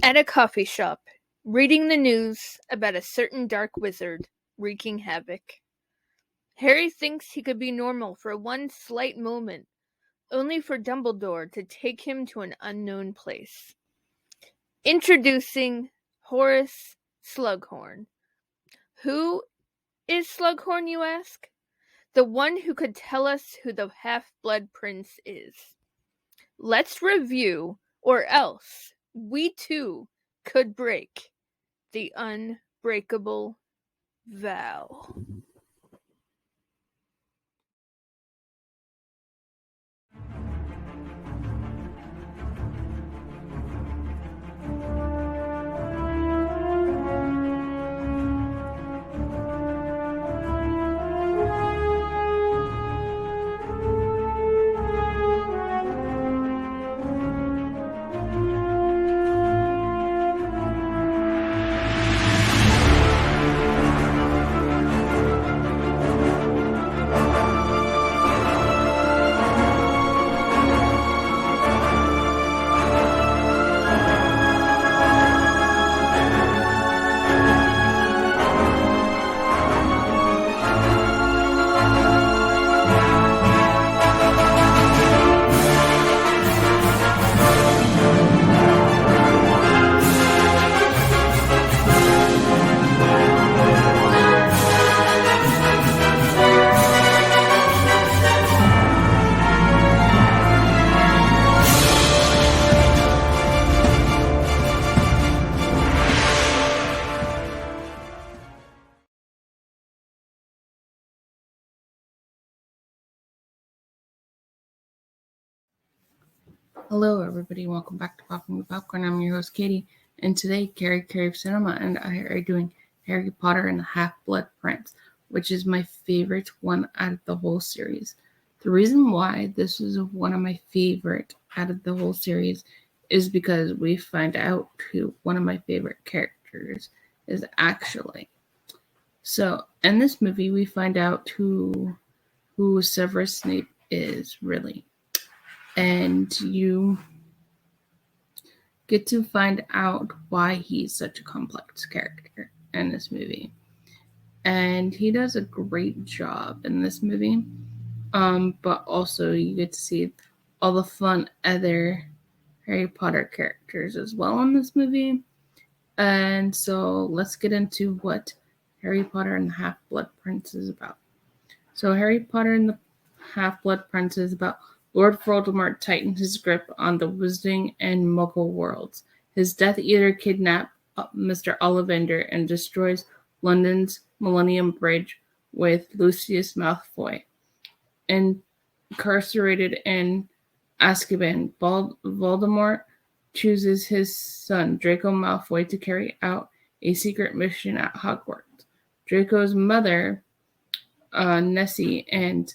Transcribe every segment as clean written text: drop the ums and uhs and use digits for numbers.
At a coffee shop, reading the news about a certain dark wizard wreaking havoc. Harry thinks he could be normal for one slight moment, only for Dumbledore to take him to an unknown place. Introducing Horace Slughorn. Who is Slughorn, you ask? The one who could tell us who the Half-Blood Prince is. Let's review, or else we too could break the unbreakable vow. Hello, everybody. Welcome back to Popping with Popcorn. I'm your host, Katie, and today, Carrie of Cinema and I are doing Harry Potter and the Half-Blood Prince, which is my favorite one out of the whole series. The reason why this is one of my favorite out of the whole series is because we find out who one of my favorite characters is actually. So, in this movie, we find out who Severus Snape is, really. And you get to find out why he's such a complex character in this movie. And he does a great job in this movie. But also you get to see all the fun other Harry Potter characters as well in this movie. And so let's get into what Harry Potter and the Half-Blood Prince is about. So Harry Potter and the Half-Blood Prince is about Lord Voldemort tightens his grip on the Wizarding and Muggle worlds. His Death Eater kidnaps Mr. Ollivander and destroys London's Millennium Bridge with Lucius Malfoy. Incarcerated in Azkaban, Voldemort chooses his son, Draco Malfoy, to carry out a secret mission at Hogwarts. Draco's mother, Nessie, and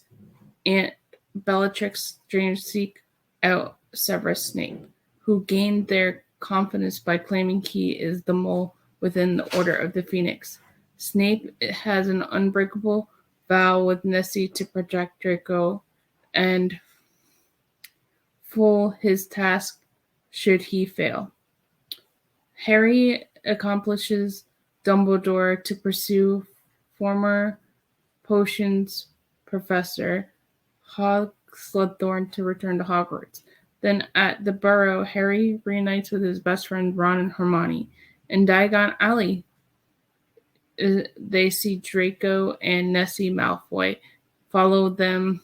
Aunt Bellatrix Strange seek out Severus Snape, who gained their confidence by claiming he is the mole within the Order of the Phoenix. Snape has an unbreakable vow with Nessie to protect Draco and fulfill his task should he fail. Harry accomplishes Dumbledore to pursue former potions professor Slughorn to return to Hogwarts. Then at the Burrow, Harry reunites with his best friend Ron and Hermione. In Diagon Alley, they see Draco and Nessie Malfoy follow them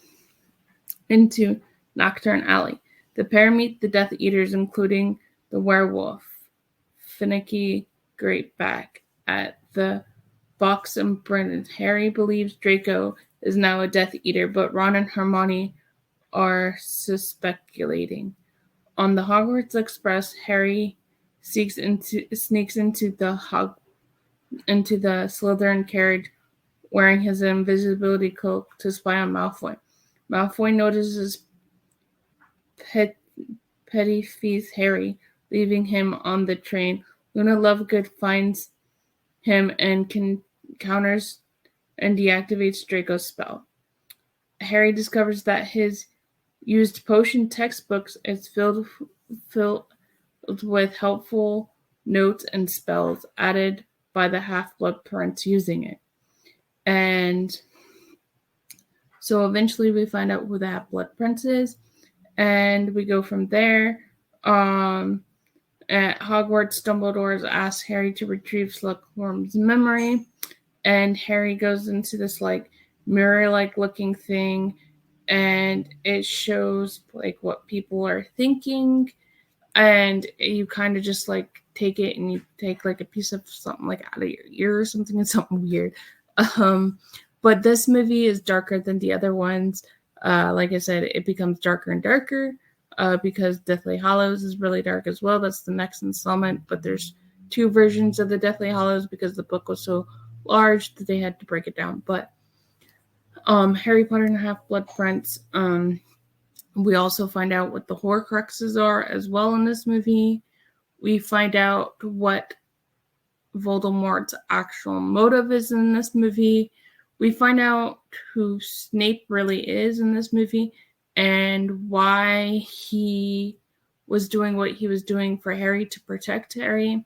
into Knockturn Alley. The pair meet the Death Eaters, including the werewolf, Finicky Greatback, at the Box and Brennan. Harry believes Draco is now a Death Eater, but Ron and Hermione are speculating. On the Hogwarts Express, Harry sneaks into the Slytherin carriage wearing his invisibility cloak to spy on Malfoy. Malfoy notices Pettiferes Harry, leaving him on the train. Luna Lovegood finds him and counters and deactivates Draco's spell. Harry discovers that his used potion textbooks is filled with helpful notes, and spells added by the Half-Blood Prince using it. And so eventually we find out who the Half-Blood Prince is, and we go from there. At Hogwarts, Dumbledore asks Harry to retrieve Slughorn's memory, and Harry goes into this like mirror-like looking thing, and it shows like what people are thinking, and you kind of just like take it and you take like a piece of something like out of your ear or something. It's something weird. But this movie is darker than the other ones. Like I said, it becomes darker and darker because Deathly Hallows is really dark as well. That's the next installment, but there's 2 versions of the Deathly Hallows because the book was so large that they had to break it down. But Harry Potter and the Half-Blood Prince, we also find out what the Horcruxes are as well in this movie. We find out what Voldemort's actual motive is in this movie. We find out who Snape really is in this movie and why he was doing what he was doing for Harry to protect Harry.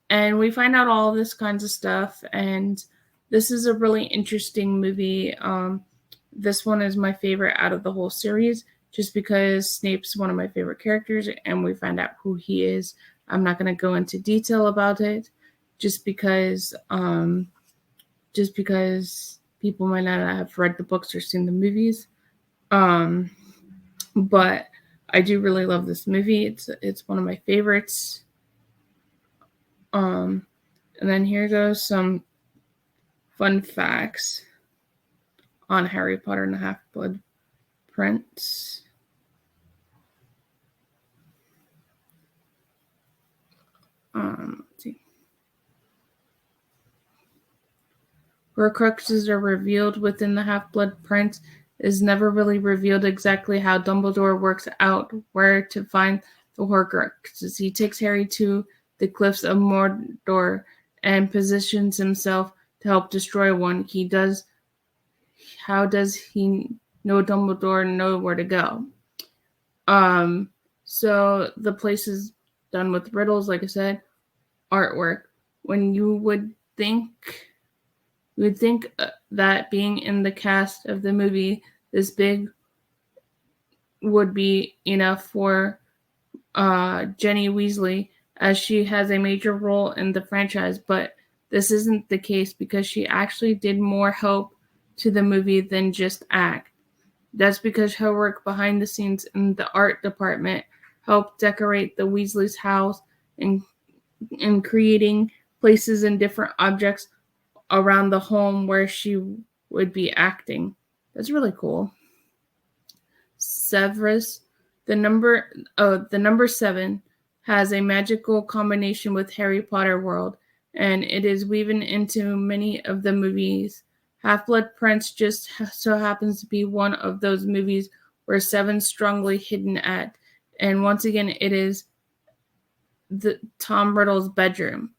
And we find out all this kinds of stuff. And this is a really interesting movie. This one is my favorite out of the whole series, just because Snape's one of my favorite characters and we find out who he is. I'm not going to go into detail about it just because people might not have read the books or seen the movies. But I do really love this movie. It's one of my favorites. And then here goes some fun facts on Harry Potter and the Half-Blood Prince. Let's see. Horcruxes are revealed within the Half-Blood Prince. It is never really revealed exactly how Dumbledore works out where to find the Horcruxes. He takes Harry to the cliffs of Mordor and positions himself to help destroy one. How does he know Dumbledore know where to go? So the place is done with riddles, like I said, artwork. When you would think that being in the cast of the movie this big would be enough for Jenny Weasley, as she has a major role in the franchise, but this isn't the case because she actually did more help to the movie than just act. That's because her work behind the scenes in the art department helped decorate the Weasley's house and creating places and different objects around the home where she would be acting. That's really cool. Severus, the number 7, has a magical combination with Harry Potter world, and it is woven into many of the movies. Half-Blood Prince just so happens to be one of those movies where 7's strongly hidden at, and once again, it is the Tom Riddle's bedroom.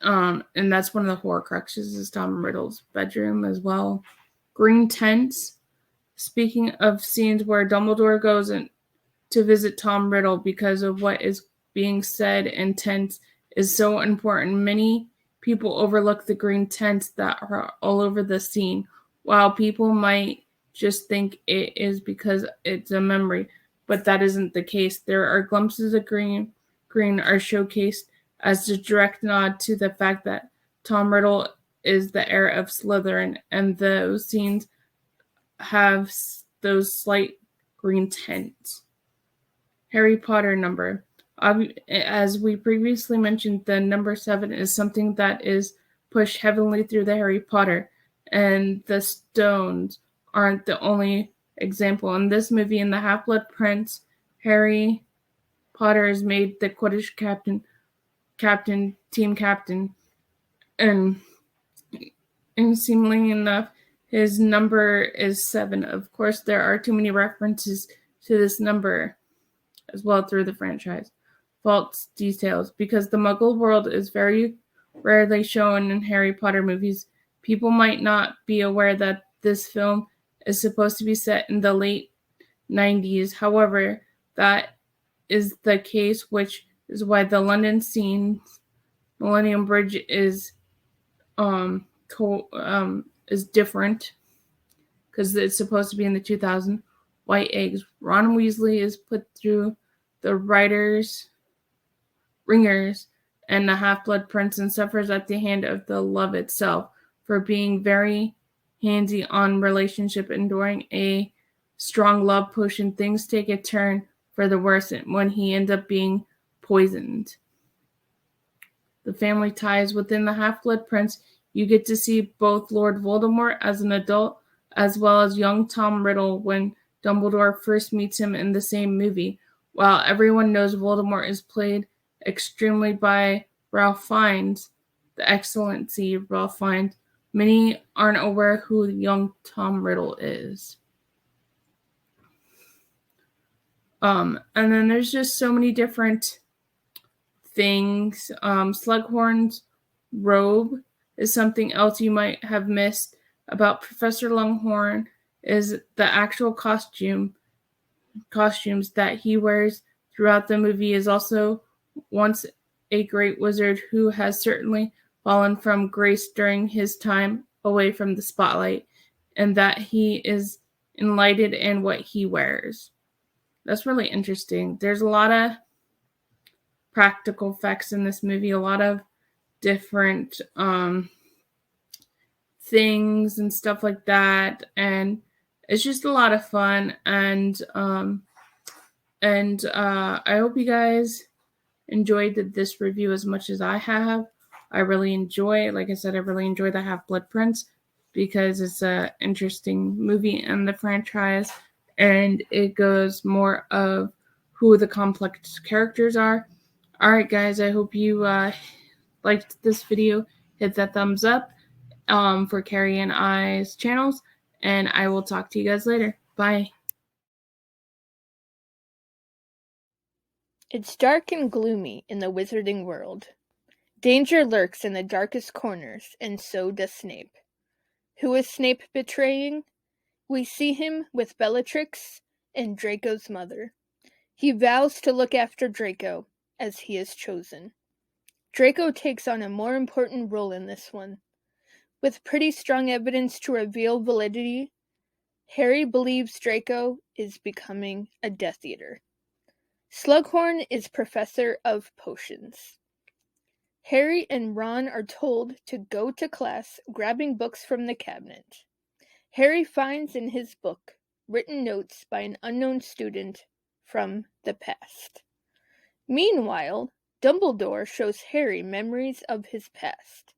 And that's one of the Horcruxes is Tom Riddle's bedroom as well. Green tents. Speaking of scenes where Dumbledore goes in to visit Tom Riddle because of what is being said in tents is so important. Many people overlook the green tents that are all over the scene, while people might just think it is because it's a memory, but that isn't the case. There are glimpses of green are showcased as a direct nod to the fact that Tom Riddle is the heir of Slytherin, and those scenes have those slight green tints. Harry Potter number. As we previously mentioned, the number 7 is something that is pushed heavily through the Harry Potter, and the stones aren't the only example. In this movie, in the Half-Blood Prince, Harry Potter is made the Quidditch team captain, and seemingly enough, his number is 7. Of course, there are too many references to this number as well through the franchise. False details. Because the Muggle world is very rarely shown in Harry Potter movies, people might not be aware that this film is supposed to be set in the late 90s. However, that is the case, which is why the London scene, Millennium Bridge is is different because it's supposed to be in the 2000s. White eggs. Ron Weasley is put through the writers' ringers and the Half-Blood Prince and suffers at the hand of the love itself for being very handsy-on relationship, enduring a strong love potion. Things take a turn for the worse when he ends up being poisoned. The family ties within the Half-Blood Prince. You get to see both Lord Voldemort as an adult as well as young Tom Riddle when Dumbledore first meets him in the same movie. While everyone knows Voldemort is played extremely by Ralph Fiennes, the excellency of Ralph Fiennes, many aren't aware who young Tom Riddle is. And then there's just so many different things. Slughorn's robe is something else you might have missed about Professor Longhorn is the actual costumes that he wears throughout the movie is also once a great wizard who has certainly fallen from grace during his time away from the spotlight, and that he is enlightened in what he wears. That's really interesting. There's a lot of practical effects in this movie, a lot of different things and stuff like that, and it's just a lot of fun. And I hope you guys enjoyed this review as much as I have. I really enjoy, like I said, I really enjoy the Half-Blood Prince because it's an interesting movie in the franchise, and it goes more of who the complex characters are. All right, guys, I hope you liked this video. Hit that thumbs up for Carrie and I's channels, and I will talk to you guys later. Bye. It's dark and gloomy in the wizarding world. Danger lurks in the darkest corners, and so does Snape. Who is Snape betraying? We see him with Bellatrix and Draco's mother. He vows to look after Draco, as he is chosen. Draco takes on a more important role in this one. With pretty strong evidence to reveal validity, Harry believes Draco is becoming a Death Eater. Slughorn is professor of potions. Harry and Ron are told to go to class, grabbing books from the cabinet. Harry finds in his book written notes by an unknown student from the past. Meanwhile, Dumbledore shows Harry memories of his past.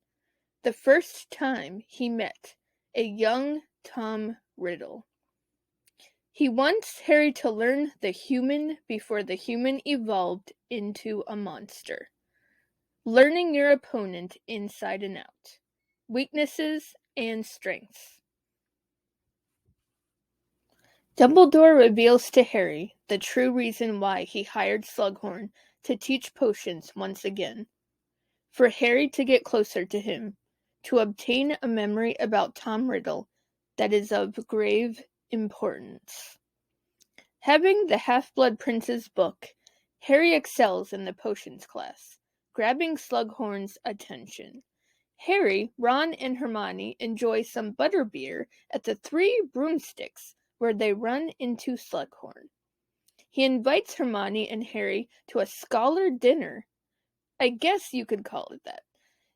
The first time he met a young Tom Riddle. He wants Harry to learn the human before the human evolved into a monster. Learning your opponent inside and out. Weaknesses and strengths. Dumbledore reveals to Harry the true reason why he hired Slughorn to teach potions once again. For Harry to get closer to him, to obtain a memory about Tom Riddle that is of grave importance. Having the Half-Blood Prince's book, Harry excels in the potions class, grabbing Slughorn's attention. Harry, Ron, and Hermione enjoy some butterbeer at the Three Broomsticks, where they run into Slughorn. He invites Hermione and Harry to a scholar dinner. I guess you could call it that.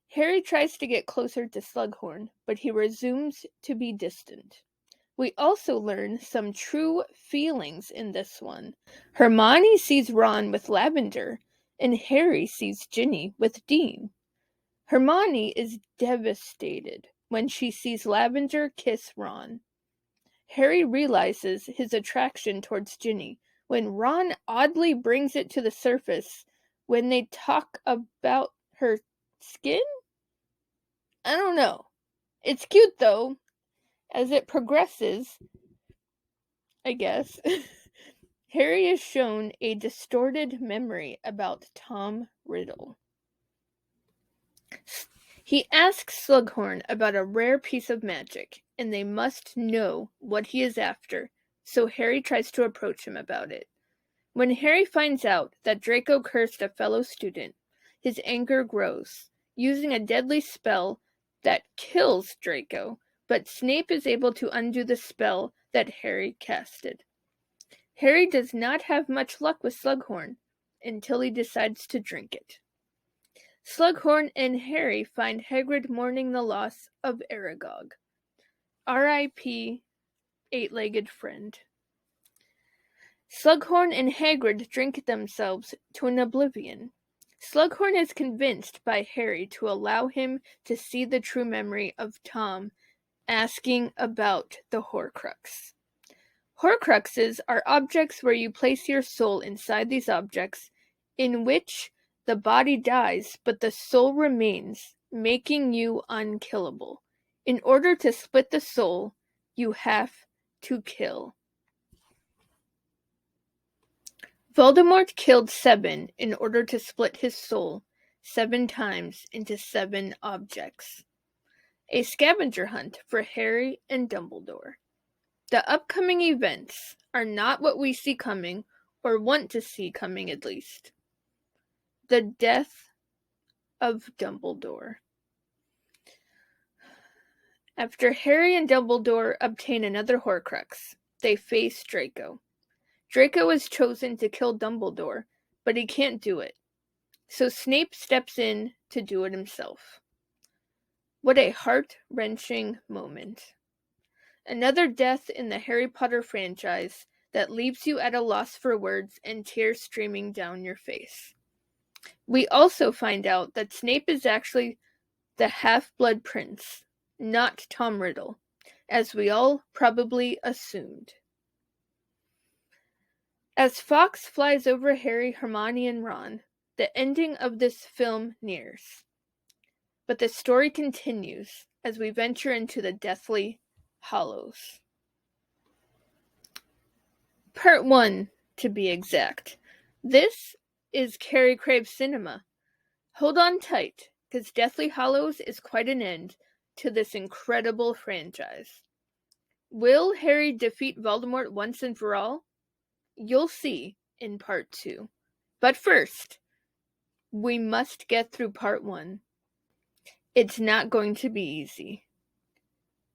Harry tries to get closer to Slughorn, but he resumes to be distant. We also learn some true feelings in this one. Hermione sees Ron with Lavender, and Harry sees Ginny with Dean. Hermione is devastated when she sees Lavender kiss Ron. Harry realizes his attraction towards Ginny when Ron oddly brings it to the surface when they talk about her skin? I don't know. It's cute though. As it progresses, I guess, Harry is shown a distorted memory about Tom Riddle. He asks Slughorn about a rare piece of magic, and they must know what he is after, so Harry tries to approach him about it. When Harry finds out that Draco cursed a fellow student, his anger grows, using a deadly spell that kills Draco, but Snape is able to undo the spell that Harry casted. Harry does not have much luck with Slughorn until he decides to drink it. Slughorn and Harry find Hagrid mourning the loss of Aragog. R.I.P. eight-legged friend. Slughorn and Hagrid drink themselves to an oblivion. Slughorn is convinced by Harry to allow him to see the true memory of Tom asking about the Horcrux. Horcruxes are objects where you place your soul inside these objects, in which the body dies but the soul remains, making you unkillable. In order to split the soul, you have to kill. Voldemort killed 7 in order to split his soul 7 times into 7 objects. A scavenger hunt for Harry and Dumbledore. The upcoming events are not what we see coming, or want to see coming at least. The death of Dumbledore. After Harry and Dumbledore obtain another Horcrux, they face Draco. Draco is chosen to kill Dumbledore, but he can't do it. So Snape steps in to do it himself. What a heart-wrenching moment. Another death in the Harry Potter franchise that leaves you at a loss for words and tears streaming down your face. We also find out that Snape is actually the Half-Blood Prince, not Tom Riddle, as we all probably assumed. As Fawkes flies over Harry, Hermione, and Ron, the ending of this film nears. But the story continues as we venture into the Deathly Hallows. Part 1, to be exact. This is Carrie Crave Cinema. Hold on tight, because Deathly Hallows is quite an end to this incredible franchise. Will Harry defeat Voldemort once and for all? You'll see in Part 2. But first, we must get through Part 1. It's not going to be easy.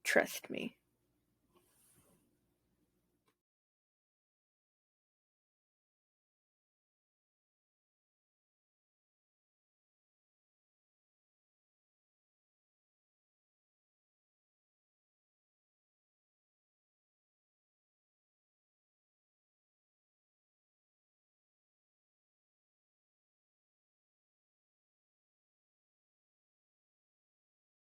Trust me.